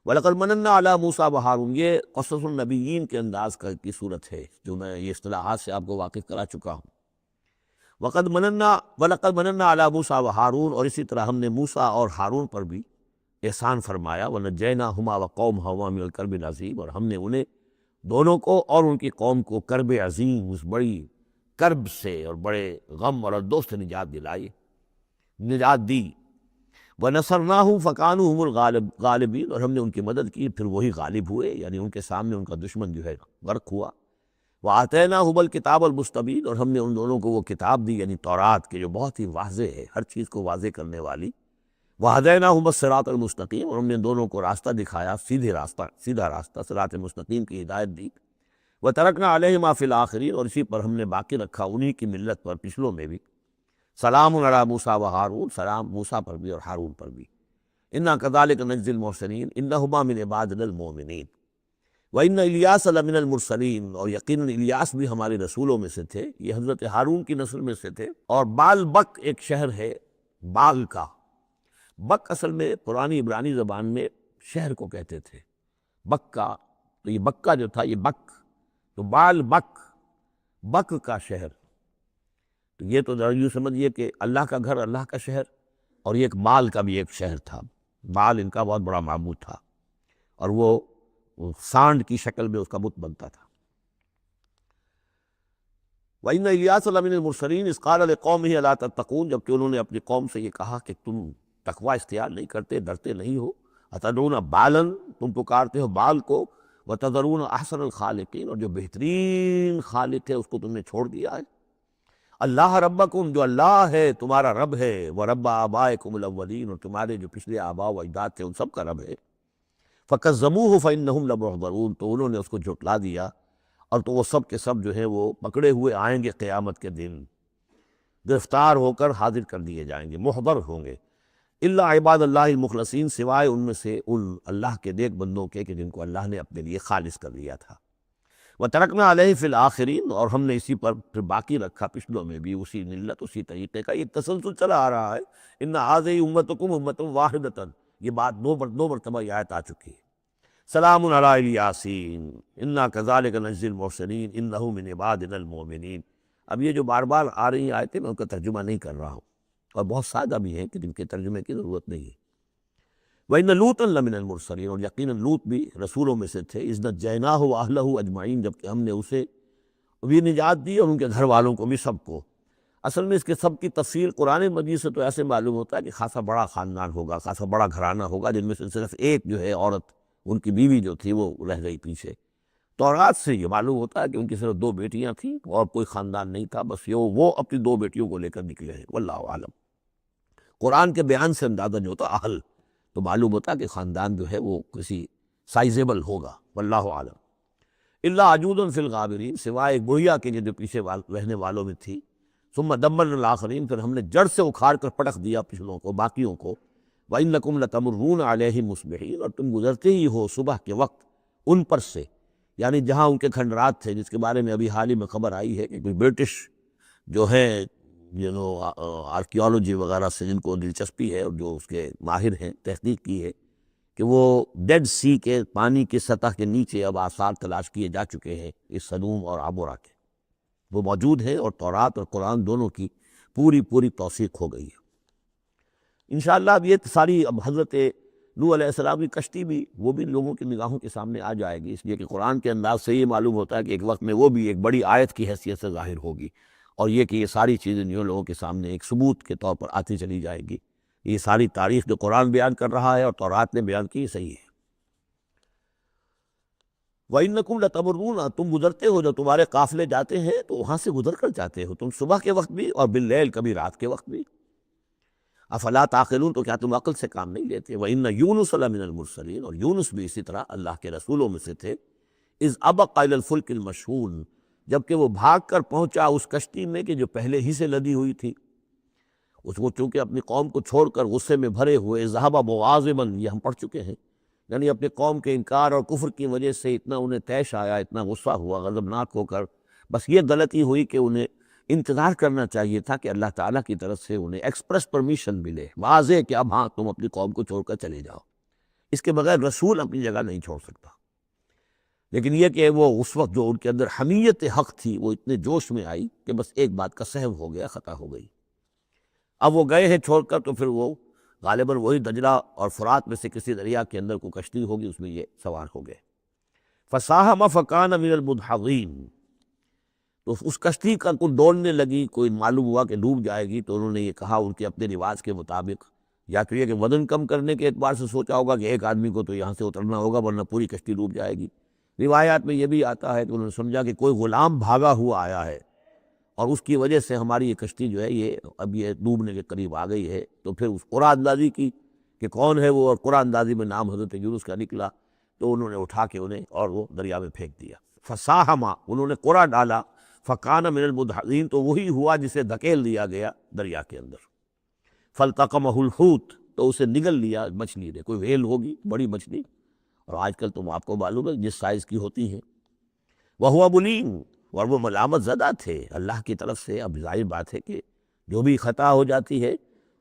وَلَقَدْ مَنَنَّا عَلَىٰ مُوسَىٰ وَہارون، یہ قصص النبیین کے انداز کی صورت ہے جو میں یہ اصطلاحات سے آپ کو واقف کرا چکا ہوں۔ وَلَقَدْ مَنَنَّا عَلَىٰ مُوسَىٰ وَہارون، اور اسی طرح ہم نے موسیٰ اور ہارون پر بھی احسان فرمایا۔ وَنَجَّيْنَاهُمَا وَقَوْمَهُمَا مِنَ الْكَرْبِ الْعَظِيمِ، اور ہم نے انہیں دونوں کو اور ان کی قوم کو کرب عظیم، اس بڑی کرب سے اور بڑے غم اور اردوف سے نجات دی۔ وَنَصَرْنَاهُمْ فَكَانُوا هُمُ الْغَالِبِينَ، اور ہم نے ان کی مدد کی پھر وہی غالب ہوئے، یعنی ان کے سامنے ان کا دشمن جو ہے غرق ہوا۔ وَآتَيْنَاهُمُ الْكِتَابَ الْمُسْتَبِينَ، اور ہم نے ان دونوں کو وہ کتاب دی، یعنی تورات کے جو بہت ہی واضح ہے، ہر چیز کو واضح کرنے والی۔ وَهَدَيْنَاهُمَ الصِّرَاطَ الْمُسْتَقِيمَ، اور ہم نے دونوں کو راستہ دکھایا، سیدھا راستہ صراط مستقیم کی ہدایت دی۔ وَتَرَكْنَا عَلَيْهِمَا فِي الْآخِرِينَ، اور اسی پر ہم نے باقی رکھا انہی کی ملت پر پچھلوں میں بھی۔ سلام علی موسیٰ وہارون، سلام موسیٰ پر بھی اور ہارون پر بھی۔ اِنَّا كَذَلِكَ نَجْزِي الْمُحْسِنِينَ إِنَّهُمَا مِنْ عِبَادِنَا الْمُؤْمِنِينَ وَإِنَّ إِلْيَاسَ لَمِنَ الْمُرْسَلِينَ، اور یقیناً الیاس بھی ہمارے رسولوں میں سے تھے، یہ حضرت ہارون کی نسل میں سے تھے۔ اور بال بک ایک شہر ہے بال کا، بک اصل میں پرانی عبرانی زبان میں شہر کو کہتے تھے، بکہ، تو یہ بکہ جو تھا یہ بک، تو بال بک، بک کا شہر، تو یہ تو ذرا یوں سمجھیے کہ اللہ کا گھر، اللہ کا شہر، اور یہ ایک بال کا بھی ایک شہر تھا۔ بال ان کا بہت بڑا معبود تھا، اور وہ سانڈ کی شکل میں اس کا بت بنتا تھا۔ وَإِنَّ إِلْيَاسَ لَمِنَ الْمُرْسَلِينَ إِذْ قَالَ لِقَوْمِهِ أَلَا تَتَّقُونَ، جبکہ انہوں نے اپنی قوم سے یہ کہا کہ تم تقوی اختیار نہیں کرتے، ڈرتے نہیں ہو۔ أَتَدْعُونَ بَالًا، تم پکارتے ہو بال کو، وَتَذَرُونَ أَحْسَنَ الْخَالِقِينَ، اور جو بہترین خالق ہے اس کو تم نے چھوڑ دیا ہے۔ اللہ ربکم، جو اللہ ہے تمہارا رب ہے، وَرَبَّ آبائکم الأولین، اور تمہارے جو پچھلے آباء و اجداد تھے ان سب کا رب ہے۔ فَكَذَّبُوهُ فَإِنَّهُمْ لَمُحْضَرُونَ، تو انہوں نے اس کو جھٹلا دیا، اور تو وہ سب کے سب جو ہیں وہ پکڑے ہوئے آئیں گے قیامت کے دن، گرفتار ہو کر حاضر کر دیے جائیں گے، محضر ہوں گے۔ الا عباد اللہ المخلصین، سوائے ان میں سے ان اللہ کے نیک بندوں کے کہ جن کو اللہ نے اپنے لیے خالص کر لیا تھا۔ وَتَرَكْنَا عَلَيْهِ فِي الْآخِرِينَ، اور ہم نے اسی پر پھر باقی رکھا پچھلوں میں بھی، اسی ملت، اسی طریقے کا ایک تسلسل چلا آ رہا ہے۔ إِنَّ هَٰذِهِ أُمَّتُكُمْ أُمَّةً وَاحِدَةً، یہ بات دو مرتبہ یہ آیت آ چکی ہے۔ سلام علی الیاسین انا کذالک نجزی المحسنین انہ من عبادنا المؤمنین۔ اب یہ جو بار بار آ رہی آیتیں میں ان کا ترجمہ نہیں کر رہا ہوں، اور بہت سادہ بھی ہیں کہ جن کے ترجمے کی ضرورت نہیں ہے۔ وَإِنَّ لُوطًا لَمِنَ الْمُرْسَلِينَ، اور یقیناً لوط بھی رسولوں میں سے تھے۔ إِذْ نَجَّيْنَاهُ وَأَهْلَهُ أَجْمَعِينَ، جبکہ ہم نے اسے بھی نجات دی اور ان کے گھر والوں کو بھی، سب کو۔ اصل میں اس کے سب کی تفصیل قرآن مجید سے تو ایسے معلوم ہوتا ہے کہ خاصا بڑا خاندان ہوگا، خاصا بڑا گھرانہ ہوگا، جن میں سے صرف ایک جو ہے عورت، ان کی بیوی جو تھی وہ رہ گئی پیچھے۔ تورات سے یہ معلوم ہوتا ہے کہ ان کی صرف 2 بیٹیاں تھیں اور کوئی خاندان نہیں تھا، بس یہ وہ اپنی 2 بیٹیوں کو لے کر نکلے ہیں، واللہ عالم۔ قرآن کے بیان سے اندازہ جو ہوتا اہل، تو معلوم ہوتا ہے کہ خاندان جو ہے وہ کسی سائزیبل ہوگا، واللہ عالم۔ الا عجوزا فی الغابرین، سوائے ایک بڑھیا کے جو پیچھے رہنے والوں میں تھی۔ ثم دمرنا الآخرین، پھر ہم نے جڑ سے اکھاڑ کر پٹک دیا پچھلوں کو، باقیوں کو۔ وَإِنَّكُمْ لَتَمُرُّونَ عَلَيْهِمْ مُصْبِحِينَ، اور تم گزرتے ہی ہو صبح کے وقت ان پر سے، یعنی جہاں ان کے کھنڈرات تھے، جس کے بارے میں ابھی حال ہی میں خبر آئی ہے کہ کوئی برٹش جو ہے آرکیالوجی وغیرہ سے جن کو دلچسپی ہے اور جو اس کے ماہر ہیں، تحقیق کی ہے کہ وہ ڈیڈ سی کے پانی کی سطح کے نیچے اب آثار تلاش کیے جا چکے ہیں اس سدوم اور عمورہ کے، وہ موجود ہیں، اور تورات اور قرآن دونوں کی پوری توثیق ہو گئی ہے۔ انشاءاللہ اب یہ ساری، اب حضرت نوح علیہ السلام کی کشتی بھی، وہ بھی لوگوں کی نگاہوں کے سامنے آ جائے گی، اس لیے کہ قرآن کے انداز سے یہ معلوم ہوتا ہے کہ ایک وقت میں وہ بھی ایک بڑی آیت کی حیثیت سے ظاہر ہوگی، اور یہ کہ یہ ساری چیزیں جو لوگوں کے سامنے ایک ثبوت کے طور پر آتی چلی جائے گی۔ یہ ساری تاریخ جو قرآن بیان کر رہا ہے اور تورات نے بیان کی، صحیح ہے۔ وَإِنَّكُمْ لَتَمُرُّونَ، تم گزرتے ہو، جب تمہارے قافلے جاتے ہیں تو وہاں سے گزر کر جاتے ہو، تم صبح کے وقت بھی اور باللیل، کبھی رات کے وقت بھی۔ افلا تعقلون، تو کیا تم عقل سے کام نہیں لیتے؟ وَإِنَّ يُونُسَ لَمِنَ الْمُرْسَلِينَ، اور یونس بھی اسی طرح اللہ کے رسولوں میں سے تھے۔ إِذْ أَبَقَ إِلَى الْفُلْكِ الْمَشْحُونِ، جبکہ وہ بھاگ کر پہنچا اس کشتی میں کہ جو پہلے ہی سے لدی ہوئی تھی، اس کو چونکہ اپنی قوم کو چھوڑ کر غصے میں بھرے ہوئے، ذهب مغاضبا، یہ ہم پڑھ چکے ہیں، یعنی اپنے قوم کے انکار اور کفر کی وجہ سے اتنا انہیں طیش آیا، اتنا غصہ ہوا، غضبناک ہو کر، بس یہ غلطی ہوئی کہ انہیں انتظار کرنا چاہیے تھا کہ اللہ تعالیٰ کی طرف سے انہیں ایکسپریس پرمیشن ملے، واضح کہ اب ہاں تم اپنی قوم کو چھوڑ کر چلے جاؤ، اس کے بغیر رسول اپنی جگہ نہیں چھوڑ سکتا۔ لیکن یہ کہ وہ اس وقت جو ان کے اندر حمیت حق تھی وہ اتنے جوش میں آئی کہ بس ایک بات کا سہو ہو گیا، خطا ہو گئی۔ اب وہ گئے ہیں چھوڑ کر، تو پھر وہ غالباً وہی دجلہ اور فرات میں سے کسی دریا کے اندر کوئی کشتی ہوگی، اس میں یہ سوار ہو گئے۔ فساہم فکان من المدحضین، تو اس کشتی کا کوئی دوڑنے لگی، کوئی معلوم ہوا کہ ڈوب جائے گی، تو انہوں نے یہ کہا ان کے اپنے رواج کے مطابق، یا تو یہ کہ وزن کم کرنے کے اعتبار سے سوچا ہوگا کہ ایک آدمی کو تو یہاں سے اترنا ہوگا ورنہ پوری کشتی ڈوب جائے گی۔ روایات میں یہ بھی آتا ہے کہ انہوں نے سمجھا کہ کوئی غلام بھاگا ہوا آیا ہے اور اس کی وجہ سے ہماری یہ کشتی جو ہے یہ اب یہ ڈوبنے کے قریب آ گئی ہے، تو پھر اس قرعہ اندازی کی کہ کون ہے وہ، اور قرعہ اندازی میں نام حضرت یونس کا نکلا، تو انہوں نے اٹھا کے انہیں اور وہ دریا میں پھینک دیا۔ فساہما، انہوں نے قرعہ ڈالا، فکان من المدحضین، تو وہی ہوا جسے دھکیل دیا گیا دریا کے اندر۔ فالتقمہ الحوت، تو اسے نگل لیا مچھلی نے، کوئی ویل ہوگی بڑی مچھلی، اور آج کل تم آپ کو معلوم ہے جس سائز کی ہوتی ہیں۔ وہو ملیم، اور وہ ملامت زدہ تھے اللہ کی طرف سے۔ اب ظاہر بات ہے کہ جو بھی خطا ہو جاتی ہے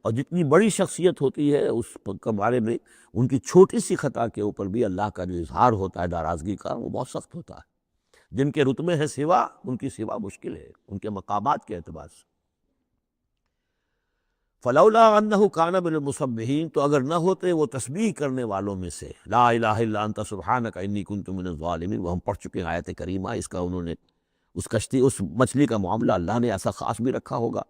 اور جتنی بڑی شخصیت ہوتی ہے اس کے بارے میں ان کی چھوٹی سی خطا کے اوپر بھی اللہ کا جو اظہار ہوتا ہے ناراضگی کا، وہ بہت سخت ہوتا ہے۔ جن کے رتبے ہیں سوا، ان کی سوا مشکل ہے ان کے مقامات کے اعتبار سے۔ فلولا انہ کان من المسبحین، تو اگر نہ ہوتے وہ تسبیح کرنے والوں میں سے، لا الہ الا انت سبحانک انی کنت من الظالمین، وہ ہم پڑھ چکے ہیں آیت کریمہ۔ اس کا انہوں نے اس کشتی، اس مچھلی کا معاملہ اللہ نے ایسا خاص بھی رکھا ہوگا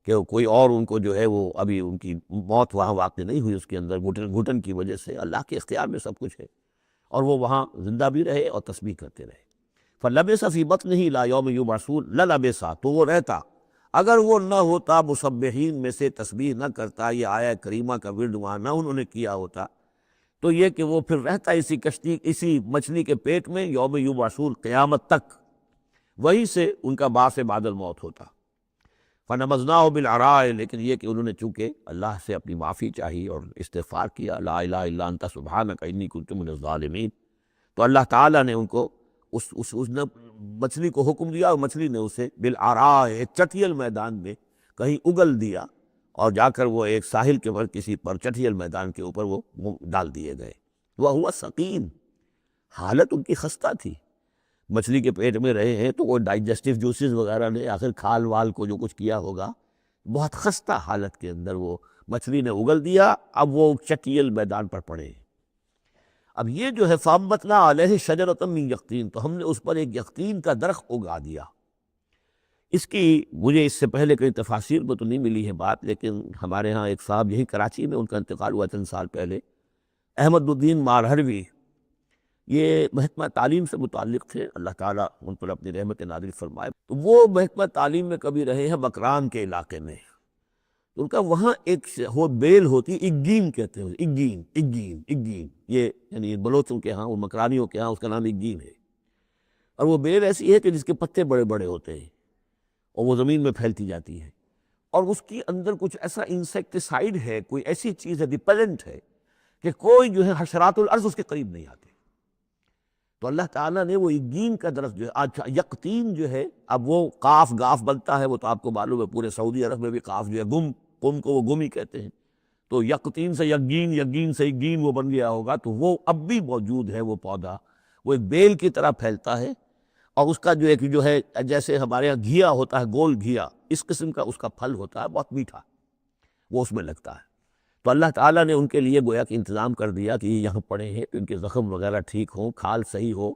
کہ کوئی اور ان کو جو ہے وہ ابھی ان کی موت وہاں واقع نہیں ہوئی، اس کے اندر گھٹن کی وجہ سے اللہ کے اختیار میں سب کچھ ہے، اور وہ وہاں زندہ بھی رہے اور تسبیح کرتے رہے۔ فلبث فی بطنہ الی یوم یبعثون، للبث، تو وہ رہتا، اگر وہ نہ ہوتا مسبحین میں سے، تسبیح نہ کرتا، یہ آیہ کریمہ کا ورد وہاں نہ انہوں نے کیا ہوتا، تو یہ کہ وہ پھر رہتا اسی کشتی، اسی مچھلی کے پیٹ میں، یوم یبعثون، قیامت تک، وہیں سے ان کا بعث بعد الموت ہوتا۔ فنبذناہ بالعراء، لیکن یہ کہ انہوں نے چونکہ اللہ سے اپنی معافی چاہی اور استغفار کیا، لا الہ الا انت سبحانک انی کنت من الظالمین، تو اللہ تعالیٰ نے ان کو اس نے مچھلی کو حکم دیا، اور مچھلی نے اسے بالعراء، ایک چٹیل میدان میں کہیں اگل دیا، اور جا کر وہ ایک ساحل کے پر کسی پر چٹیل میدان کے اوپر وہ ڈال دیے گئے۔ وہو سقیم، حالت ان کی خستہ تھی، مچھلی کے پیٹ میں رہے ہیں تو وہ ڈائجسٹو جوسز وغیرہ نے آخر کھال وال کو جو کچھ کیا ہوگا، بہت خستہ حالت کے اندر وہ مچھلی نے اگل دیا، اب وہ چٹیل میدان پر پڑے ہیں۔ اب یہ جو ہے فَأَنبَتْنَا عَلَيْهِ شَجَرَةً مِّن یقطین، تو ہم نے اس پر ایک یقطین کا درخت اگا دیا۔ اس کی مجھے اس سے پہلے کئی تفاسیر میں تو نہیں ملی ہے بات، لیکن ہمارے ہاں ایک صاحب یہی کراچی میں، ان کا انتقال ہوا چند سال پہلے، احمد الدین مارہروی، یہ محکمہ تعلیم سے متعلق تھے، اللہ تعالیٰ ان پر اپنی رحمت نازل فرمائے۔ تو وہ محکمہ تعلیم میں کبھی رہے ہیں مکران کے علاقے میں، ان کا وہاں ایک وہ بیل ہوتی، اگین کہتے ہیں، اگین، یہ یعنی بلوچوں کے ہاں اور مکرانیوں کے ہاں اس کا نام اگین ہے، اور وہ بیل ایسی ہے کہ جس کے پتے بڑے بڑے ہوتے ہیں اور وہ زمین میں پھیلتی جاتی ہے، اور اس کی اندر کچھ ایسا انسیکٹیسائیڈ ہے، کوئی ایسی چیز ہے، ریپیلنٹ ہے، کہ کوئی جو ہے حشرات الارض اس کے قریب نہیں آتے۔ تو اللہ تعالیٰ نے وہ اگین کا درخت جو ہے، آج یقطین جو ہے، اب وہ قاف گاف بنتا ہے، وہ تو آپ کو معلوم ہے پورے سعودی عرب میں بھی قاف جو ہے قم کو وہ گم ہی کہتے ہیں، تو یقطین سے یگین، یگین سے اگین وہ بن گیا ہوگا، تو وہ اب بھی موجود ہے وہ پودا، وہ ایک بیل کی طرح پھیلتا ہے، اور اس کا جو ایک جو ہے جیسے ہمارے یہاں گھیا ہوتا ہے، گول گھیا، اس قسم کا اس کا پھل ہوتا ہے، بہت میٹھا، وہ اس میں لگتا ہے۔ تو اللہ تعالیٰ نے ان کے لیے گویا کہ انتظام کر دیا کہ یہ یہاں پڑے ہیں، کہ ان کے زخم وغیرہ ٹھیک ہوں، کھال صحیح ہو،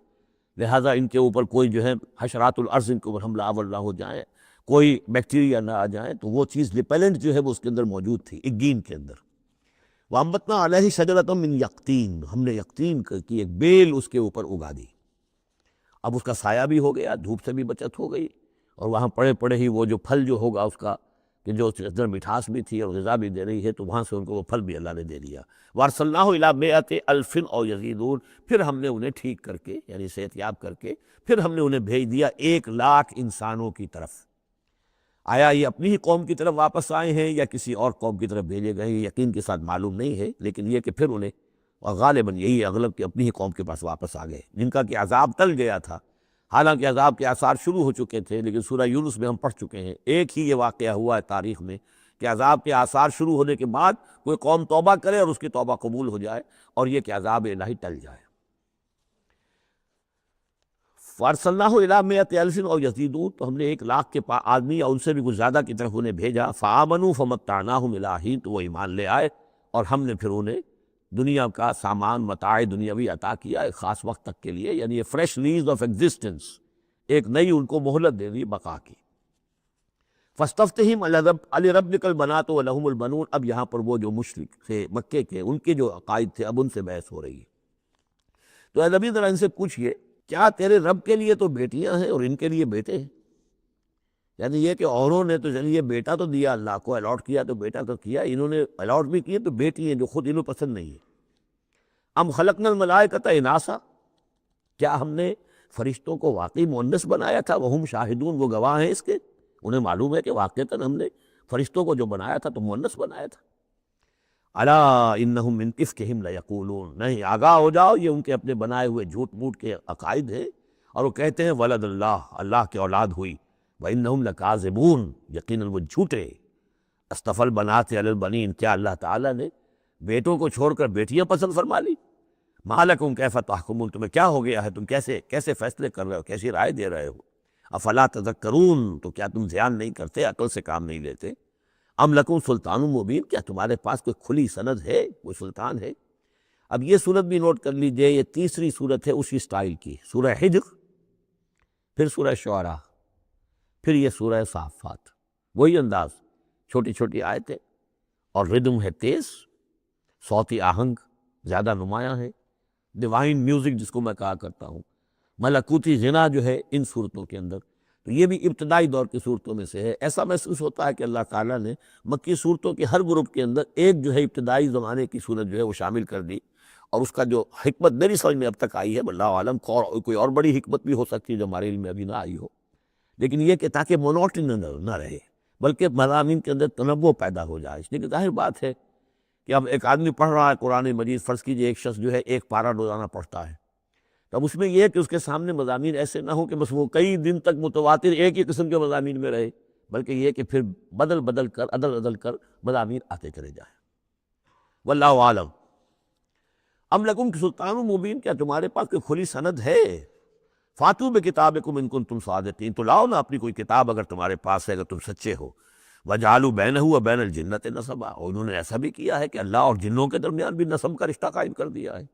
لہٰذا ان کے اوپر کوئی جو ہے حشرات الارض ان کے اوپر حملہ آور نہ ہو جائیں، کوئی بیکٹیریا نہ آ جائیں، تو وہ چیز ریپیلنٹ جو ہے وہ اس کے اندر موجود تھی اگین کے اندر۔ وَأَنبَتْنَا عَلَيْهِ شَجَرَةً مِّن یقطین، ہم نے یقطین کی ایک بیل اس کے اوپر اگا دی۔ اب اس کا سایہ بھی ہو گیا، دھوپ سے بھی بچت ہو گئی، اور وہاں پڑے پڑے ہی وہ جو پھل جو ہوگا اس کا، کہ جو اس کے اندر مٹھاس بھی تھی اور غذا بھی دے رہی ہے، تو وہاں سے ان کو وہ پھل بھی اللہ نے دے دیا۔ وَأَرْسَلْنَاهُ إِلَىٰ مِائَةِ أَلْفٍ أَوْ يَزِيدُونَ، پھر ہم نے انہیں ٹھیک کر کے، یعنی صحت یاب کر کے، پھر ہم نے انہیں بھیج دیا 1,00,000 انسانوں کی طرف۔ آیا یہ اپنی ہی قوم کی طرف واپس آئے ہیں یا کسی اور قوم کی طرف بھیجے گئے ہیں، یقین کے ساتھ معلوم نہیں ہے، لیکن یہ کہ پھر انہیں، اور غالباً یہی ہے اغلب، کہ اپنی ہی قوم کے پاس واپس آ گئے، جن کا کہ عذاب ٹل گیا تھا۔ حالانکہ عذاب کے آثار شروع ہو چکے تھے، لیکن سورہ یونس میں ہم پڑھ چکے ہیں، ایک ہی یہ واقعہ ہوا ہے تاریخ میں کہ عذاب کے آثار شروع ہونے کے بعد کوئی قوم توبہ کرے اور اس کی توبہ قبول ہو جائے، اور یہ کہ عذاب الہی ٹل جائے۔ فَأَرْسَلْنَاهُ إِلَىٰ مِائَةِ أَلْفٍ أَوْ يَزِيدُونَ، تو ہم نے 1,00,000 کے آدمی یا ان سے بھی کچھ زیادہ کی طرف انہیں بھیجا۔ فَآمَنُوا فَمَتَّعْنَاهُمْ إِلَىٰ حِينٍ، تو وہ ایمان لے آئے اور ہم نے پھر انہیں دنیا کا سامان متاع دنیاوی عطا کیا ایک خاص وقت تک کے لیے، یعنی فریش لیز آف ایگزسٹنس، ایک نئی ان کو مہلت دے دی بقا کی۔ فَاسْتَفْتِهِمْ أَلِرَبِّكَ الْبَنَاتُ وَلَهُمُ الْبَنُونَ، اب یہاں پر وہ جو مشرک تھے مکے کے، ان کے جو عقائد تھے اب ان سے بحث ہو رہی ہے۔ تو اے نبی ذرا ان سے پوچھئے کیا تیرے رب کے لیے تو بیٹیاں ہیں اور ان کے لیے بیٹے ہیں؟ یعنی یہ کہ اوروں نے تو چلیے بیٹا تو دیا، اللہ کو الاٹ کیا تو بیٹا تو کیا، انہوں نے الاٹ بھی کیے تو بیٹی ہیں جو خود انہوں پسند نہیں ہے۔ ام خلقنا الملائکۃ اناثا، کیا ہم نے فرشتوں کو واقعی مؤنث بنایا تھا؟ وہم شاہدون، وہ گواہ ہیں اس کے، انہیں معلوم ہے کہ واقعتاً ہم نے فرشتوں کو جو بنایا تھا تو مؤنث بنایا تھا۔ الا انہم من افکہم لیقولون، نہیں آگاہ ہو جاؤ، یہ ان کے اپنے بنائے ہوئے جھوٹ موٹ کے عقائد ہیں، اور وہ کہتے ہیں ولد اللہ، اللہ کی اولاد ہوئی، وانہم لکاذبون، یقیناً وہ جھوٹے۔ اصطفی البنات علی البنین، کیا اللہ تعالیٰ نے بیٹوں کو چھوڑ کر بیٹیاں پسند فرما لی؟ ما لکم کیف تحکمون، تمہیں کیا ہو گیا ہے، تم کیسے فیصلے کر رہے ہو، کیسی رائے دے رہے ہو؟ افلا تذکرون، تو کیا تم دھیان نہیں کرتے، عقل سے کام نہیں لیتے؟ ام لکم سلطان مبین، کیا تمہارے پاس کوئی کھلی سند ہے، کوئی سلطان ہے؟ اب یہ صورت بھی نوٹ کر لیجئے، یہ تیسری صورت ہے اسی سٹائل کی، سورہ حجر، پھر سورہ شعراء، پھر یہ سورہ صافات، وہی انداز، چھوٹی چھوٹی آیتیں، اور ردم ہے تیز، صوتی آہنگ زیادہ نمایاں ہے، ڈیوائن میوزک جس کو میں کہا کرتا ہوں، ملکوتی غنا جو ہے ان صورتوں کے اندر۔ تو یہ بھی ابتدائی دور کی صورتوں میں سے ہے۔ ایسا محسوس ہوتا ہے کہ اللہ تعالیٰ نے مکی صورتوں کے ہر گروپ کے اندر ایک جو ہے ابتدائی زمانے کی صورت جو ہے وہ شامل کر دی، اور اس کا جو حکمت میری سمجھ میں اب تک آئی ہے، اللہ عالم کوئی اور بڑی حکمت بھی ہو سکتی ہے جو ہمارے علم میں ابھی نہ آئی ہو، لیکن یہ کہ تاکہ مونوٹن نہ رہے، بلکہ مضامین کے اندر تنوع پیدا ہو جائے۔ اس لیے کہ ظاہر بات ہے کہ اب ایک آدمی پڑھ رہا ہے قرآن مجید، فرض کیجئے ایک شخص جو ہے ایک پارہ روزانہ پڑھتا ہے، تب اس میں یہ ہے کہ اس کے سامنے مضامین ایسے نہ ہوں کہ بس وہ کئی دن تک متواتر ایک ہی قسم کے مضامین میں رہے، بلکہ یہ کہ پھر بدل کر عدل کر مضامین آتے چلے جائیں۔ واللہ عالم۔ ام لکم سلطان مبین، کیا تمہارے پاس کوئی کھلی سند ہے؟ فاتو بکتابکم ان کنتم صادقین، تو لاؤ نا اپنی کوئی کتاب اگر تمہارے پاس ہے، اگر تم سچے ہو۔ وجعلوا بینہ وبین الجنۃ نسبا، اور انہوں نے ایسا بھی کیا ہے کہ اللہ اور جنوں کے درمیان بھی نسب کا رشتہ قائم کر دیا ہے۔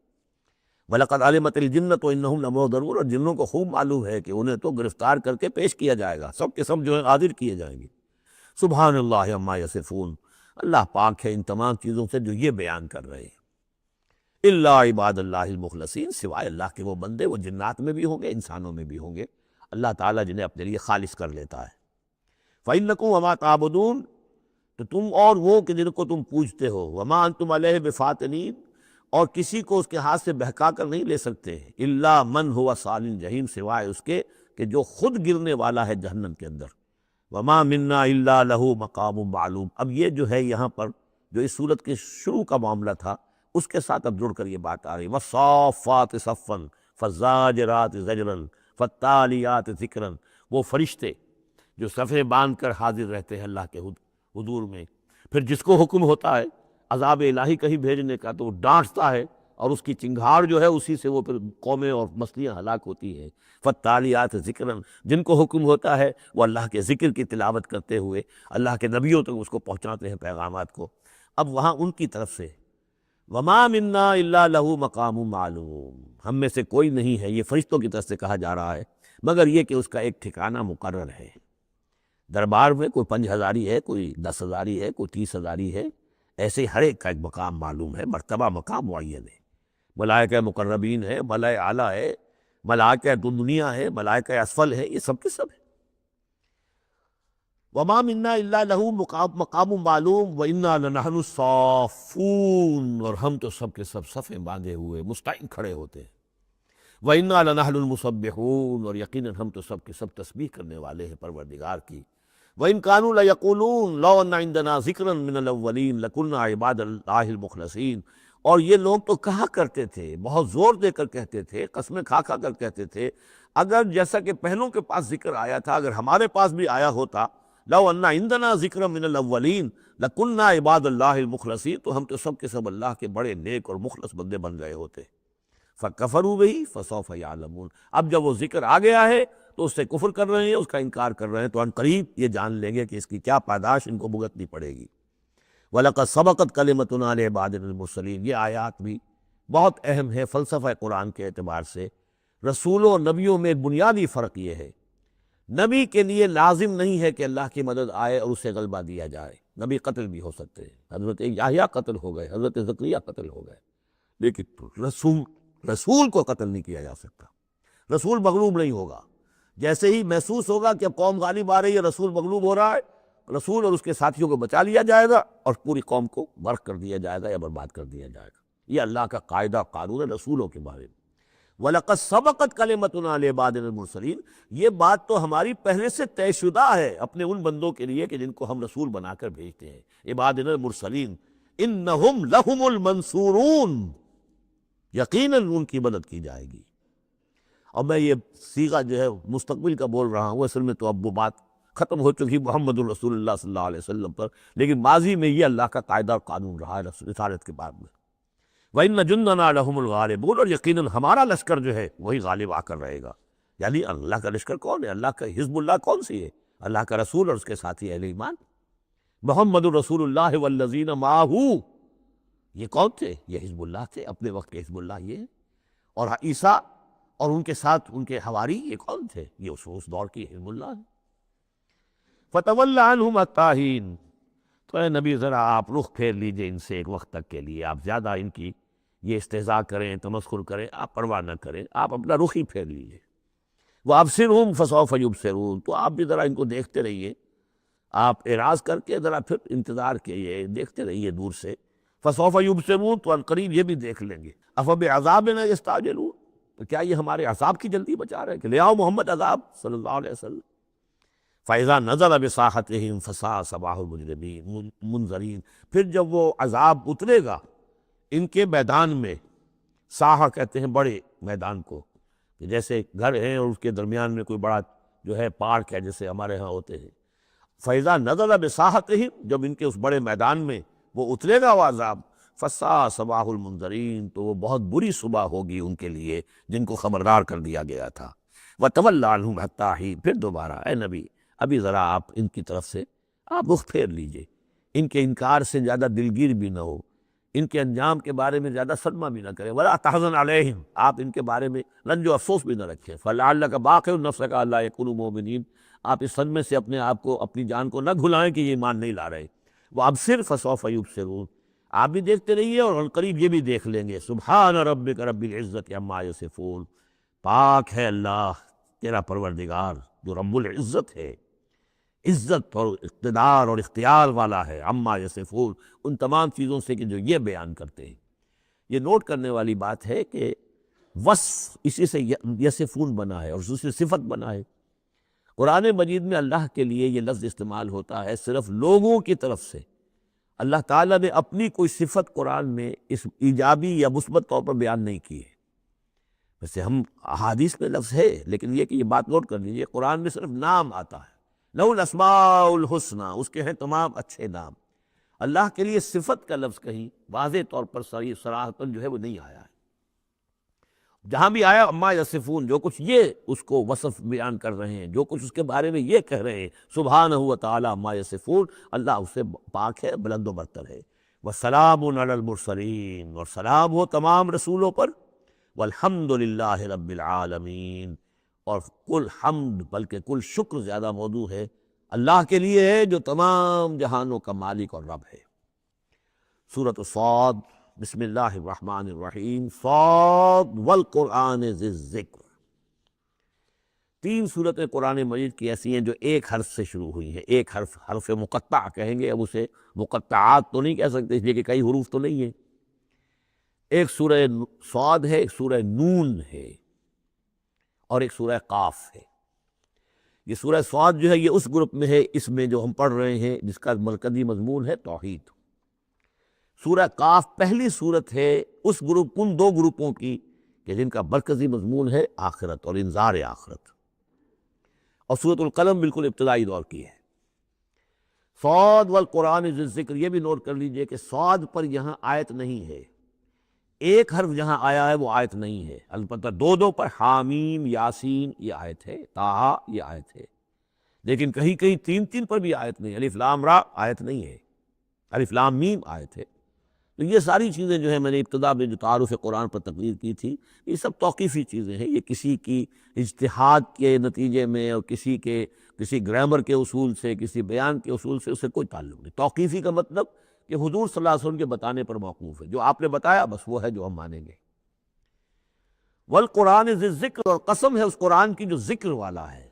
وَلَقَدْ عَلِمَتِ الْجِنَّةُ وَإِنَّهُمْ لَمُحْضَرُونَ، اور جنوں کو خوب معلوم ہے کہ انہیں تو گرفتار کر کے پیش کیا جائے گا، سب کے سب جو ہے حاضر کیے جائیں گے۔ سبحان اللہ عما یصفون، اللہ پاک ہے ان تمام چیزوں سے جو یہ بیان کر رہے ہیں۔ الا عباد اللہ المخلصین، سوائے اللہ کے وہ بندے، وہ جنات میں بھی ہوں گے انسانوں میں بھی ہوں گے، اللہ تعالیٰ جنہیں اپنے لیے خالص کر لیتا ہے۔ فَإِنَّكُمْ وَمَا تَعْبُدُونَ، تو تم اور وہ کہ جن کو تم پوجتے ہو، وَمَا أَنْتُمْ عَلَيْهِ بِفَاتِنِينَ، اور کسی کو اس کے ہاتھ سے بہکا کر نہیں لے سکتے، الا من هو صال الجحیم، سوائے اس کے کہ جو خود گرنے والا ہے جہنم کے اندر۔ وما منا الا له مقام معلوم، اب یہ جو ہے یہاں پر جو اس صورت کے شروع کا معاملہ تھا اس کے ساتھ اب جڑ کر یہ بات آ رہی، والصافات صفا فالزاجرات زجرا فالتالیات ذکرا، وہ فرشتے جو صفیں باندھ کر حاضر رہتے ہیں اللہ کے حضور میں، پھر جس کو حکم ہوتا ہے عذاب الہی کہیں بھیجنے کا تو وہ ڈانٹتا ہے، اور اس کی چنگھاڑ جو ہے اسی سے وہ پھر قومیں اور بستیاں ہلاک ہوتی ہیں۔ فالتالیات ذکرا، جن کو حکم ہوتا ہے وہ اللہ کے ذکر کی تلاوت کرتے ہوئے اللہ کے نبیوں تک اس کو پہنچاتے ہیں پیغامات کو۔ اب وہاں ان کی طرف سے وما منا الا له مقام معلوم، ہم میں سے کوئی نہیں ہے، یہ فرشتوں کی طرف سے کہا جا رہا ہے، مگر یہ کہ اس کا ایک ٹھکانہ مقرر ہے۔ دربار میں کوئی 5 ہزاری ہے، کوئی 10 ہزاری ہے، کوئی 30 ہزاری ہے، ایسے ہر ایک کا ایک مقام معلوم ہے، مرتبہ مقام معین ہے۔ ملائکہ مقربین ہے، ملائے اعلیٰ ہے، ملائکہ دنیا ہے، ملائکہ اسفل ہے، یہ سب کے سب ہے۔ وما منا الا له مقام معلوم وانا لنحن الصافون، اور ہم تو سب کے سب صفیں باندھے ہوئے مستعین کھڑے ہوتے ہیں۔ وانا لنحن المسبحون، اور یقیناً ہم تو سب کے سب تسبیح کرنے والے ہیں پروردگار کی۔ وَإِن كَانُوا لَيَقُولُونَ لَوْ أَنَّ عِندَنَا ذِكْرًا مِّنَ الْأَوَّلِينَ لَكُنَّا عِبَادَ اللَّهِ الْمُخْلَصِينَ، اور یہ لوگ تو کہا کرتے تھے، بہت زور دے کر کہتے تھے، قسمیں کھا کر کہتے تھے، اگر جیسا کہ پہلوں کے پاس ذکر آیا تھا، اگر ہمارے پاس بھی آیا ہوتا، لَوْ أَنَّ عِندَنَا ذِكْرًا مِّنَ الْأَوَّلِينَ لَكُنَّا عِبَادَ اللَّهِ الْمُخْلَصِينَ، تو ہم تو سب کے سب اللہ کے بڑے نیک اور مخلص بندے بن گئے ہوتے۔ فَكَفَرُوا بِهِ فَسَوْفَ يَعْلَمُونَ، اب جب وہ ذکر آ گیا ہے تو اس سے کفر کر رہے ہیں، اس کا انکار کر رہے ہیں، تو ان قریب یہ جان لیں گے کہ اس کی کیا پاداش ان کو بھگتنی پڑے گی۔ وَلَقَدْ سَبَقَتْ كَلِمَتُنَا لِعِبَادِنَا الْمُرْسَلِينَ، یہ آیات بھی بہت اہم ہے فلسفہ قرآن کے اعتبار سے۔ رسولوں اور نبیوں میں ایک بنیادی فرق یہ ہے، نبی کے لیے لازم نہیں ہے کہ اللہ کی مدد آئے اور اسے غلبہ دیا جائے، نبی قتل بھی ہو سکتے ہیں، حضرت یحییٰ قتل ہو گئے، حضرت زکریا قتل ہو گئے، لیکن رسول کو قتل نہیں کیا جا سکتا، رسول مغلوب نہیں ہوگا۔ جیسے ہی محسوس ہوگا کہ اب قوم غالب آ رہی ہے، رسول مغلوب ہو رہا ہے، رسول اور اس کے ساتھیوں کو بچا لیا جائے گا اور پوری قوم کو غرق کر دیا جائے گا یا برباد کر دیا جائے گا۔ یہ اللہ کا قاعدہ قانون ہے رسولوں کے بارے میں۔ وَلَقَدْ سَبَقَتْ كَلِمَتُنَا لِعِبَادِنَا الْمُرْسَلِينَ، یہ بات تو ہماری پہلے سے طے شدہ ہے اپنے ان بندوں کے لیے کہ جن کو ہم رسول بنا کر بھیجتے ہیں، عبادنا المرسلین، انہم لہم المنصورون، یقیناً ان کی مدد کی جائے گی۔ اور میں یہ صیغہ جو ہے مستقبل کا بول رہا ہوں، اصل میں تو اب وہ بات ختم ہو چکی محمد الرسول اللہ صلی اللہ علیہ وسلم پر، لیکن ماضی میں یہ اللہ کا قاعدہ اور قانون رہا ہے رسالت کے بعد میں۔ وَإِنَّ جُنْدَنَا لَهُمُ الْغَالِبُونَ، اور یقیناً ہمارا لشکر جو ہے وہی غالب آ کر رہے گا۔ یعنی اللہ کا لشکر کون ہے؟ اللہ کا حزب اللہ کون سی ہے؟ اللہ کا رسول اور اس کے ساتھی اہل ایمان۔ محمد الرسول اللہ والذین معہ، یہ کون تھے؟ یہ حزب اللہ تھے، اپنے وقت کے حزب اللہ یہ ہے۔ اور عیسیٰ اور ان کے ساتھ ان کے حواری یہ کون تھے؟ یہ اس دور کی حزب اللہ ہے۔ فَتَوَلَّ عَنْهُمْ حَتَّىٰ حِینٍ، تو اے نبی ذرا آپ رخ پھیر لیجئے ان سے ایک وقت تک کے لیے، آپ زیادہ ان کی یہ استہزاء کریں، تمسخر کریں، آپ پرواہ نہ کریں، آپ اپنا رخ ہی پھیر لیجئے۔ وَأَبْصِرْهُمْ فَسَوْفَ يُبْصِرُونَ، تو آپ بھی ذرا ان کو دیکھتے رہیے، آپ اعراض کر کے ذرا پھر انتظار کیے، دیکھتے رہیے دور سے۔ فَسَوْفَ يُبْصِرُونَ، تو ان قریب یہ بھی دیکھ لیں گے۔ أَفَبِعَذَابِنَا يَسْتَعْجِلُونَ، تو کیا یہ ہمارے عذاب کی جلدی بچا رہے ہیں کہ لے آؤ محمد عذاب صلی اللہ علیہ وسلم۔ فَإِذَا نَزَلَ بِسَاحَتِهِمْ فَسَاءَ صَبَاحُ الْمُجْرِمِينَ منذرین، پھر جب وہ عذاب اترے گا ان کے میدان میں، ساحہ کہتے ہیں بڑے میدان کو، کہ جیسے گھر ہیں اور اس کے درمیان میں کوئی بڑا جو ہے پارک ہے جیسے ہمارے ہاں ہوتے ہیں۔ فَإِذَا نَزَلَ بِسَاحَتِهِمْ، جب ان کے اس بڑے میدان میں وہ اترے گا وہ عذاب، فَسَاءَ صَبَاحُ الْمُنذَرِينَ، تو وہ بہت بری صبح ہوگی ان کے لیے جن کو خبردار کر دیا گیا تھا۔ وَتَوَلَّ عَنْهُمْ حَتَّىٰ حِینٍ، پھر دوبارہ اے نبی ابھی ذرا آپ ان کی طرف سے آپ رخ پھیر لیجئے، ان کے انکار سے زیادہ دلگیر بھی نہ ہو، ان کے انجام کے بارے میں زیادہ صدمہ بھی نہ کریں۔ وَلَا تَحْزَنْ عَلَيْهِمْ، آپ ان کے بارے میں رنج و افسوس بھی نہ رکھیں۔ فَلَعَلَّكَ بَاخِعٌ نَفْسَكَ أَلَّا يَكُونُوا مُؤْمِنِينَ، آپ اس صدمے سے اپنے آپ کو، اپنی جان کو نہ گھلائیں کہ یہ ایمان نہیں لا رہے۔ وَأَبْصِرْ فَسَوْفَ يُبْصِرُونَ، آپ بھی دیکھتے رہیے اور عنقریب یہ بھی دیکھ لیں گے۔ سبحان ربک رب العزت عما یصفون، پاک ہے اللہ تیرا پروردگار جو رب العزت ہے، عزت اور اقتدار اور اختیار والا ہے، عما یصفون، ان تمام چیزوں سے کہ جو یہ بیان کرتے ہیں۔ یہ نوٹ کرنے والی بات ہے کہ وصف اسی سے یصفون بنا ہے اور اسی سے صفت بنا ہے۔ قرآن مجید میں اللہ کے لیے یہ لفظ استعمال ہوتا ہے صرف لوگوں کی طرف سے۔ اللہ تعالیٰ نے اپنی کوئی صفت قرآن میں اس ایجابی یا مثبت طور پر بیان نہیں کی ہے۔ ویسے ہم احادیث میں لفظ ہے، لیکن یہ کہ یہ بات نوٹ کر لیجیے، قرآن میں صرف نام آتا ہے، لَهُ الْأَسْمَاءُ الْحُسْنَىٰ، اس کے ہیں تمام اچھے نام۔ اللہ کے لیے صفت کا لفظ کہیں واضح طور پر صراحتاً جو ہے وہ نہیں آیا ہے۔ جہاں بھی آیا اما یصفون، جو کچھ یہ اس کو وصف بیان کر رہے ہیں، جو کچھ اس کے بارے میں یہ کہہ رہے ہیں، سبحانہ و تعالی اما یصفون، اللہ اس سے پاک ہے، بلند و برتر ہے۔ وسلام علی المرسلین، اور سلام ہو تمام رسولوں پر، والحمد للہ رب العالمین، اور کل حمد بلکہ کل شکر زیادہ موضوع ہے اللہ کے لیے ہے جو تمام جہانوں کا مالک اور رب ہے۔ سورۃ صاد، بسم اللہ الرحمن الرحیم، صاد والقرآن ذی الذکر۔ 3 صورتیں قرآن مجید کی ایسی ہیں جو ایک حرف سے شروع ہوئی ہیں، ایک حرف، حرف مقطع کہیں گے، اب اسے مقطعات تو نہیں کہہ سکتے اس لیے کہ کئی حروف تو نہیں ہیں۔ ایک سورہ صاد ہے، ایک سورہ نون ہے، اور ایک سورہ قاف ہے۔ یہ سورہ صاد جو ہے یہ اس گروپ میں ہے، اس میں جو ہم پڑھ رہے ہیں جس کا مرکزی مضمون ہے توحید۔ سورہ قاف پہلی صورت ہے اس گروپ، ان 2 گروپوں کی کہ جن کا مرکزی مضمون ہے آخرت اور انذار آخرت، اور سورۃ القلم بالکل ابتدائی دور کی ہے۔ صاد والقرآن ذی الذکر، یہ بھی نوٹ کر لیجئے کہ صاد پر یہاں آیت نہیں ہے، ایک حرف جہاں آیا ہے وہ آیت نہیں ہے، البتہ دو دو پر حامیم یاسین یہ آیت ہے، طٰہٰ یہ آیت ہے، لیکن کہیں کہیں تین تین پر بھی آیت نہیں، الف لام را آیت نہیں ہے، الف لام میم آیت ہے۔ تو یہ ساری چیزیں جو ہے میں نے ابتدا میں جو تعارف قرآن پر تقریر کی تھی، یہ سب توقیفی چیزیں ہیں، یہ کسی کی اجتہاد کے نتیجے میں اور کسی گرامر کے اصول سے، کسی بیان کے اصول سے اس سے کوئی تعلق نہیں۔ توقیفی کا مطلب کہ حضور صلی اللہ علیہ وسلم کے بتانے پر موقوف ہے، جو آپ نے بتایا بس وہ ہے جو ہم مانیں گے۔ والقرآن ذی الذکر، اور قسم ہے اس قرآن کی جو ذکر والا ہے۔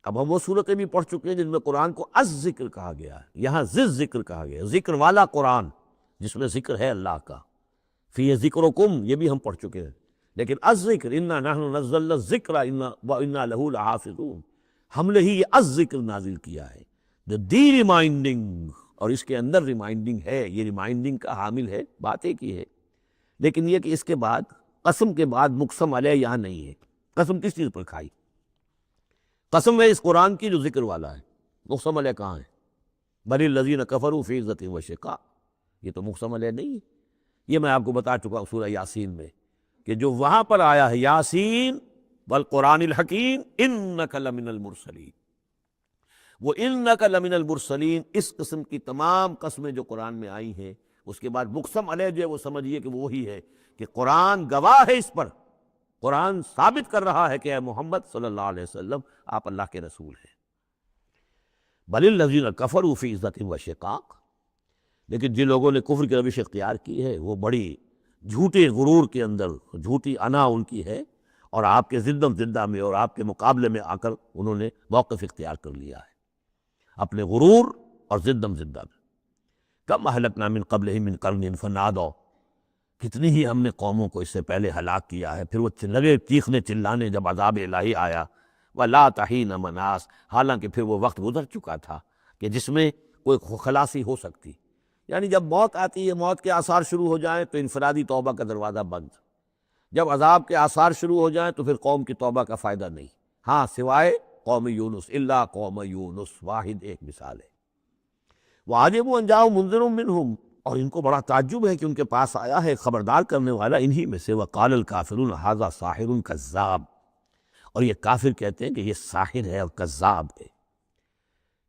اب ہم وہ صورتیں بھی پڑھ چکے ہیں جن میں قرآن کو الذکر کہا گیا ہے، یہاں ذی الذکر کہا گیا ہے، ذکر والا قرآن جس میں ذکر ہے اللہ کا۔ فی ذکرکم یہ بھی ہم پڑھ چکے ہیں، لیکن الذکر انا نحن نزلنا الذکر وانا لہ لحافظون، ہم نے ہی یہ الذکر نازل کیا ہے، دی ریمائنڈنگ، اور اس کے اندر ریمائنڈنگ ہے، یہ ریمائنڈنگ کا حامل ہے، بات ایک ہی ہے، لیکن یہ کہ اس کے بعد قسم کے بعد مقسم علیہ یہاں نہیں ہے۔ قسم کس چیز پر کھائی؟ قسم ہے اس قرآن کی جو ذکر والا ہے، مقسم علیہ کہاں ہے؟ بل الذین کفروا فی عزت و شقاق، یہ تو مقسم علیہ نہیں ہے۔ یہ میں آپ کو بتا چکا ہوں سورہ یاسین میں کہ جو وہاں پر آیا ہے یاسین والقرآن الحکیم انک لمن المرسلین، وہ انک لمن المرسلین، اس قسم کی تمام قسمیں جو قرآن میں آئی ہیں، اس کے بعد مقسم علیہ جو ہے وہ سمجھیے کہ وہی ہے کہ قرآن گواہ ہے اس پر، قرآن ثابت کر رہا ہے کہ اے محمد صلی اللہ علیہ وسلم آپ اللہ کے رسول ہیں۔ بل الذین کفروا فی عزت و شقاق، لیکن جن لوگوں نے کفر کی روش اختیار کی ہے وہ بڑی جھوٹے غرور کے اندر، جھوٹی انا ان کی ہے، اور آپ کے زندم زندہ میں اور آپ کے مقابلے میں آ کر انہوں نے موقف اختیار کر لیا ہے اپنے غرور اور زندم زندہ میں۔ کم اہلکنا من قبلہم من قرن فنادوا، کتنی ہی ہم نے قوموں کو اس سے پہلے ہلاک کیا ہے، پھر وہ لگے چیخنے چلانے جب عذاب الہی آیا، وَلَا تَحِینَ مَنَاص، حالانکہ پھر وہ وقت گزر چکا تھا کہ جس میں کوئی خلاصی ہو سکتی، یعنی جب موت آتی ہے، موت کے آثار شروع ہو جائیں تو انفرادی توبہ کا دروازہ بند، جب عذاب کے آثار شروع ہو جائیں تو پھر قوم کی توبہ کا فائدہ نہیں، ہاں سوائے قوم یونس، الا قوم یونس، واحد ایک مثال ہے۔ وَعَجِبُوا أَن جَاءَهُم مُنذِرٌ مِّنْهُمْ، اور ان کو بڑا تعجب ہے کہ ان کے پاس آیا ہے خبردار کرنے والا انہی میں سے، وَقَالَ الْكَافِرُونَ هَٰذَا سَاحِرٌ كَذَّابٌ، اور یہ کافر کہتے ہیں کہ یہ ساحر ہے اور کذاب ہے۔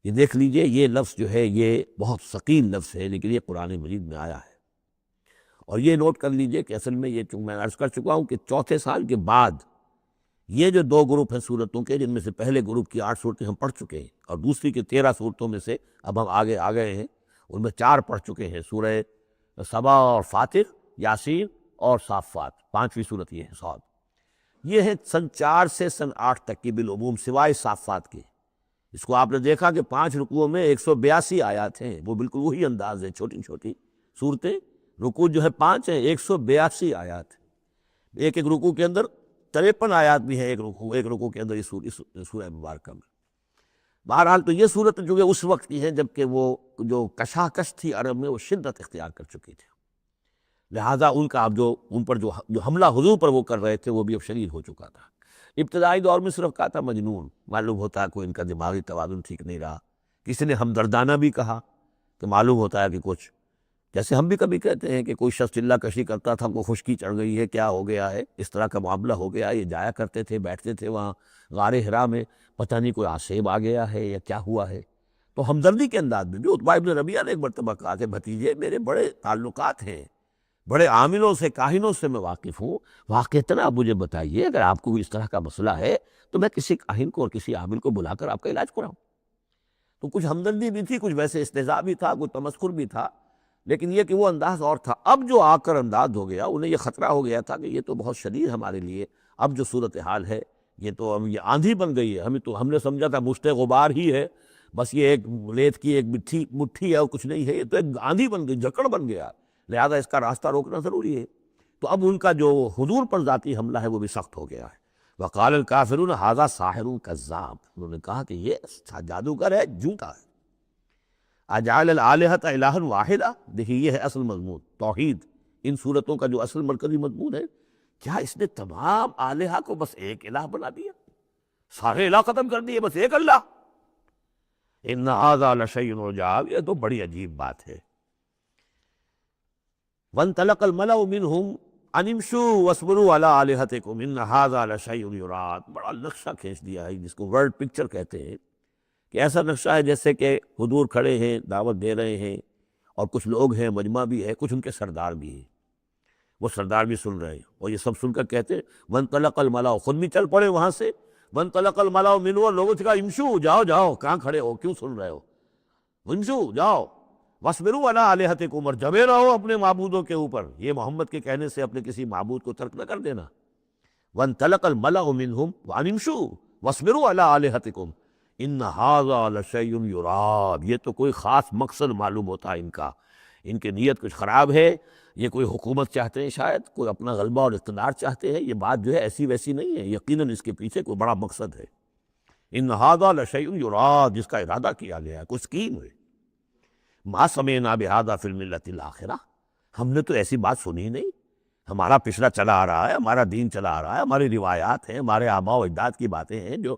یہ دیکھ لیجئے، یہ لفظ جو ہے یہ بہت ثقیل لفظ ہے، لیکن یہ قرآن مجید میں آیا ہے، اور یہ نوٹ کر لیجئے کہ اصل میں یہ چونکہ میں عرض کر چکا ہوں کہ چوتھے سال کے بعد یہ جو دو گروپ ہیں صورتوں کے، جن میں سے پہلے گروپ کی 8 صورتیں ہم پڑھ چکے ہیں، اور دوسری کے 13 صورتوں میں سے اب ہم آگے آ گئے ہیں، ان میں 4 پڑھ چکے ہیں، سورہ سبا اور فاطر، یاسین اور صافات، 5ویں صورت یہ ہے صاد۔ یہ ہے سن 4 سے سن 8 تک کی بالعموم سوائے صافات کے۔ اس کو آپ نے دیکھا کہ 5 رکوعوں میں 182 آیات ہیں، وہ بالکل وہی انداز ہے، چھوٹی چھوٹی صورتیں، رکوع جو ہے 5 ہیں، 182 آیات، ایک ایک رکوع کے اندر 53 آیات بھی ہیں، ایک رکوع کے اندر اس سورہ مبارکہ میں۔ بہرحال تو یہ صورت جو ہے اس وقت کی ہے جبکہ وہ جو کشاکش تھی عرب میں وہ شدت اختیار کر چکی تھی، لہٰذا ان کا اب جو ان پر جو حملہ حضور پر وہ کر رہے تھے وہ بھی اب شدید ہو چکا تھا۔ ابتدائی دور میں صرف کہا تھا مجنون، معلوم ہوتا ہے کوئی ان کا دماغی توازن ٹھیک نہیں رہا، کسی نے ہمدردانہ بھی کہا کہ معلوم ہوتا ہے کہ کچھ، جیسے ہم بھی کبھی کہتے ہیں کہ کوئی شخص چلہ کشی کرتا تھا، ہم کو خشکی چڑھ گئی ہے، کیا ہو گیا ہے، اس طرح کا معاملہ ہو گیا، یہ جایا کرتے تھے، بیٹھتے تھے وہاں غار حرا میں، پتہ نہیں کوئی آسیب آ گیا ہے یا کیا ہوا ہے۔ تو ہمدردی کے انداز میں بھی عتبہ ابن ربیعہ نے ایک مرتبہ کہا کہ بھتیجے میرے بڑے تعلقات ہیں، بڑے عاملوں سے کاہنوں سے میں واقف ہوں، واقعتاً آپ مجھے بتائیے اگر آپ کو اس طرح کا مسئلہ ہے تو میں کسی کاہن کو اور کسی عامل کو بلا کر آپ کا علاج کراؤں۔ تو کچھ ہمدردی بھی تھی، کچھ ویسے استہزاء بھی تھا، کچھ تمسخر بھی تھا، لیکن یہ کہ وہ انداز اور تھا۔ اب جو آ کر انداز ہو گیا، انہیں یہ خطرہ ہو گیا تھا کہ یہ تو بہت شدید ہمارے لیے، اب جو صورتحال ہے یہ تو اب یہ آندھی بن گئی ہے، ہم نے سمجھا تھا مشت غبار ہی ہے، بس یہ ایک ریت کی ایک مٹھی ہے اور کچھ نہیں ہے، یہ تو ایک آندھی بن گئی، جھکڑ بن گیا، لہذا اس کا راستہ روکنا ضروری ہے۔ تو اب ان کا جو حضور پر ذاتی حملہ ہے وہ بھی سخت ہو گیا ہے۔ وقال الکافرون ھذا ساحر کذاب، انہوں نے کہا کہ یہ جادوگر ہے، جھوٹا ہے۔ اجعل الآلہۃ الہا واحدا، دیکھیے یہ ہے اصل مضمون توحید، ان صورتوں کا جو اصل مرکزی مضمون ہے، کیا اس نے تمام آلہہ کو بس ایک الہ بنا دیا، سارے الہ ختم کر دیے، بس ایک اللہ؟ ان ھذا لشیء عجاب، یہ تو بڑی عجیب بات ہے۔ وانطلق الملأ منهم ان امشوا واصبروا علی آلہتکم ان ھذا لشیء یراد، بڑا نقشہ کھینچ دیا ہے جس کو ورڈ پکچر کہتے ہیں، کہ ایسا نقشہ ہے جیسے کہ حضور کھڑے ہیں دعوت دے رہے ہیں، اور کچھ لوگ ہیں، مجمع بھی ہے، کچھ ان کے سردار بھی ہیں، وہ سردار بھی سن رہے ہیں، اور یہ سب سن کر کہتے ہیں وانطلق الملأ، خود بھی چل پڑے وہاں سے، وانطلق الملأ منهم، اور لوگوں سے کہا امشوا، جاؤ جاؤ، کہاں کھڑے ہو، کیوں سن رہے ہو، امشوا جاؤ، واصبروا علی آلہتکم، اور جمے رہو اپنے معبودوں کے اوپر، یہ محمد کے کہنے سے اپنے کسی معبود کو ترک نہ کر دینا۔ وانطلق الملأ منهم وان امشوا واصبروا علی آلہتکم ان ھذا لشیء یراد، یہ تو کوئی خاص مقصد معلوم ہوتا ہے ان کا، ان کی نیت کچھ خراب ہے، یہ کوئی حکومت چاہتے ہیں، شاید کوئی اپنا غلبہ اور اقتدار چاہتے ہیں، یہ بات جو ہے ایسی ویسی نہیں ہے، یقیناً اس کے پیچھے کوئی بڑا مقصد ہے۔ ان ھذا لشیء یراد، جس کا ارادہ کیا گیا ہے، کوئی اسکیم ہے۔ ما سمعنا بھذا فی الملۃ الآخرہ، ہم نے تو ایسی بات سنی ہی نہیں، ہمارا پچھلا چلا آ رہا ہے، ہمارا دین چلا آ رہا ہے، ہماری روایات ہیں، ہمارے آباء و اجداد کی باتیں ہیں جو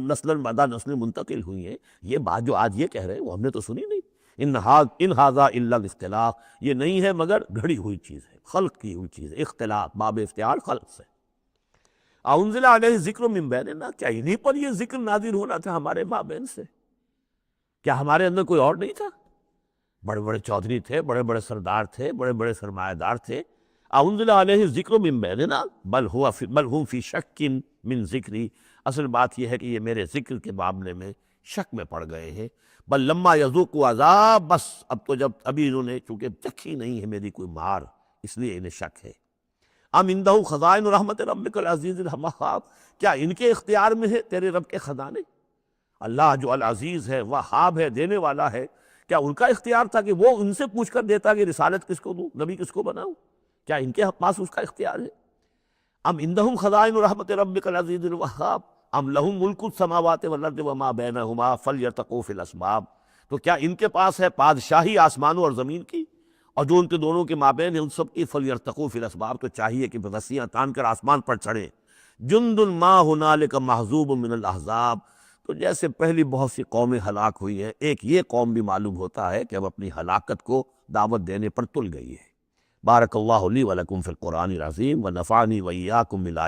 نسل بعد نسل منتقل ہوئی ہیں، یہ بات جو آج یہ کہہ رہے ہیں وہ ہم نے تو سنی نہیں۔ ان ھذا الا الاختلاق، یہ نہیں ہے مگر گھڑی ہوئی چیز ہے، خلق کی ہوئی چیز ہے، اختلاق باب افتعال خلق سے۔ انزل علیہ ذکر من بیننا، کیا انہی پر یہ ذکر نازل ہونا تھا ہمارے مابین سے؟ کیا ہمارے اندر کوئی اور نہیں تھا؟ بڑے بڑے چودھری تھے، بڑے بڑے سردار تھے، بڑے بڑے سرمایہ دار تھے۔ انزل علیہ ذکر من بیننا بل ہم فی شک من ذکری، اصل بات یہ ہے کہ یہ میرے ذکر کے معاملے میں شک میں پڑ گئے ہیں۔ بل لما یذوقوا عذاب، بس اب تو جب ابھی انہوں نے چونکہ چکھی نہیں ہے میری کوئی مار، اس لیے انہیں شک ہے۔ ام عندہ خزائن رحمت ربک العزیز الوہاب، کیا ان کے اختیار میں ہے تیرے رب کے خزانے؟ اللہ جو العزیز ہے، وہاب ہے، دینے والا ہے، کیا ان کا اختیار تھا کہ وہ ان سے پوچھ کر دیتا کہ رسالت کس کو دوں، نبی کس کو بناؤں؟ کیا ان کے پاس اس کا اختیار ہے؟ ام عندہم خزائن رحمت ربک العزیز الوہاب ام لہم ملک السماوات والارض وما بینہما فلیرتقوا فی الاسباب، تو کیا ان کے پاس ہے بادشاہی آسمانوں اور زمین کی، اور جو ان کے دونوں کے مابین ہے ان سب کی، فلیرتقوا فی الاسباب، تو چاہیے کہ رسیاں تان کر آسمان پر چڑھیں۔ جند ما ہنالک محذوب من الاحزاب، تو جیسے پہلی بہت سی قومیں ہلاک ہوئی ہیں، ایک یہ قوم بھی معلوم ہوتا ہے کہ اب اپنی ہلاکت کو دعوت دینے پر تل گئی ہے۔ بارک اللہ لی ولکم فی القرآن العظیم ونفعنی وإیاکم بالآیات